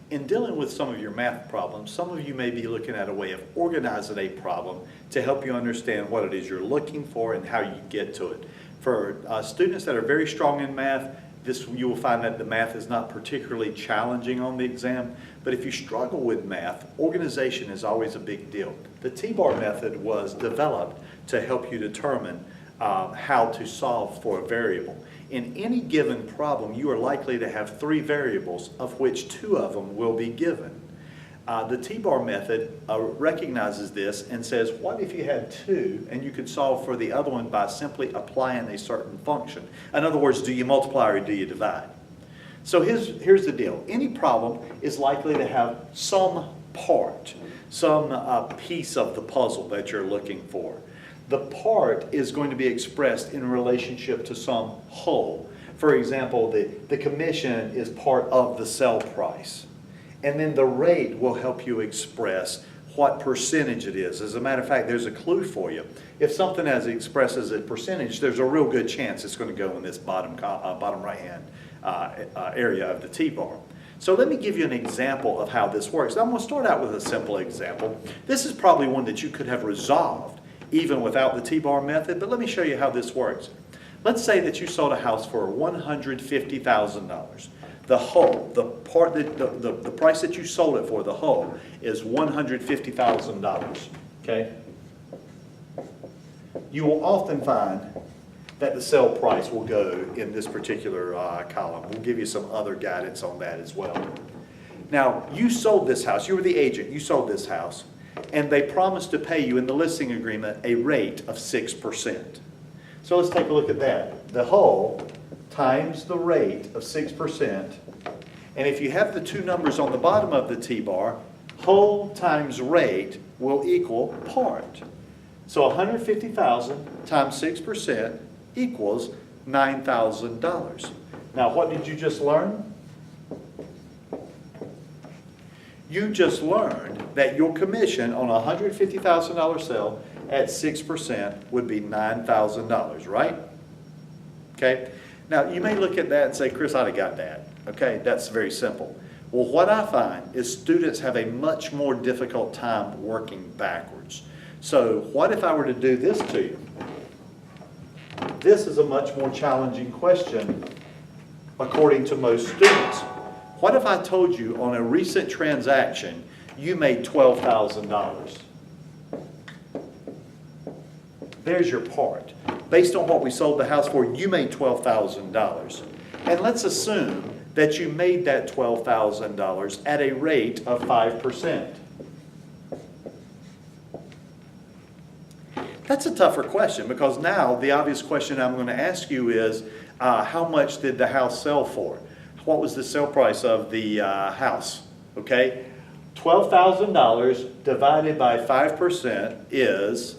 In dealing with some of your math problems, some of you may be looking at a way of organizing a problem to help you understand what it is you're looking for and how you get to it. For students that are very strong in math, you will find that the math is not particularly challenging on the exam, but if you struggle with math, organization is always a big deal. The T-bar method was developed to help you determine how to solve for a variable. In any given problem, you are likely to have 3 variables, of which 2 of them will be given. The T-bar method recognizes this and says, what if you had 2 and you could solve for the other one by simply applying a certain function? In other words, do you multiply or do you divide? So here's the deal. Any problem is likely to have some part, some piece of the puzzle that you're looking for. The part is going to be expressed in relationship to some whole. For example, the commission is part of the sell price. And then the rate will help you express what percentage it is. As a matter of fact, there's a clue for you. If something is expressed as a percentage, there's a real good chance it's going to go in this bottom right-hand area of the T-bar. So let me give you an example of how this works. I'm going to start out with a simple example. This is probably one that you could have resolved even without the T-bar method, but let me show you how this works. Let's say that you sold a house for $150,000. The whole, the price that you sold it for, the whole, is $150,000, okay? You will often find that the sale price will go in this particular column. We'll give you some other guidance on that as well. Now, you sold this house, you were the agent, you sold this house, and they promised to pay you in the listing agreement a rate of 6%. So let's take a look at that. The whole times the rate of 6%, and if you have the 2 numbers on the bottom of the T-bar, whole times rate will equal part. So 150,000 times 6% equals $9,000. Now what did you just learn? You just learned that your commission on a $150,000 sale at 6% would be $9,000, right? Okay? Now, you may look at that and say, Chris, I'd have got that. Okay? That's very simple. Well, what I find is students have a much more difficult time working backwards. So, what if I were to do this to you? This is a much more challenging question according to most students. What if I told you on a recent transaction you made $12,000? There's your part. Based on what we sold the house for, you made $12,000. And let's assume that you made that $12,000 at a rate of 5%. That's a tougher question because now the obvious question I'm going to ask you is, how much did the house sell for? What was the sale price of the house? Okay, $12,000 divided by 5% is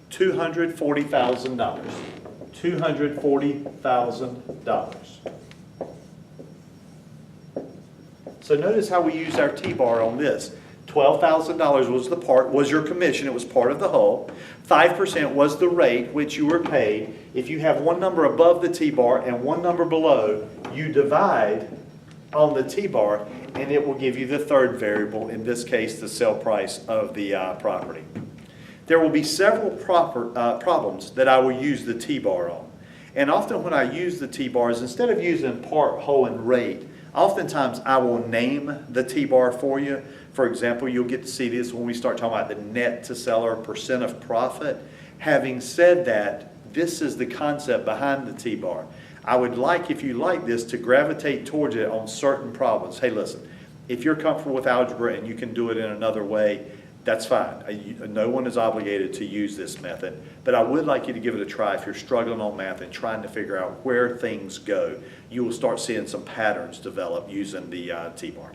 $240,000. $240,000. So notice how we use our T-bar on this. $12,000 was your commission. It was part of the whole. 5% was the rate which you were paid. If you have one number above the T-bar and one number below, you divide on the T-bar and it will give you the third variable, in this case the sale price of the property. There will be several problems that I will use the T-bar on. And often when I use the T-bars, instead of using part, whole, and rate, oftentimes I will name the T-bar for you. For example, you'll get to see this when we start talking about the net to seller percent of profit. Having said that, this is the concept behind the T-bar. I would like, if you like this, to gravitate towards it on certain problems. Hey, listen, if you're comfortable with algebra and you can do it in another way, that's fine. No one is obligated to use this method, but I would like you to give it a try if you're struggling on math and trying to figure out where things go. You will start seeing some patterns develop using the T-bar.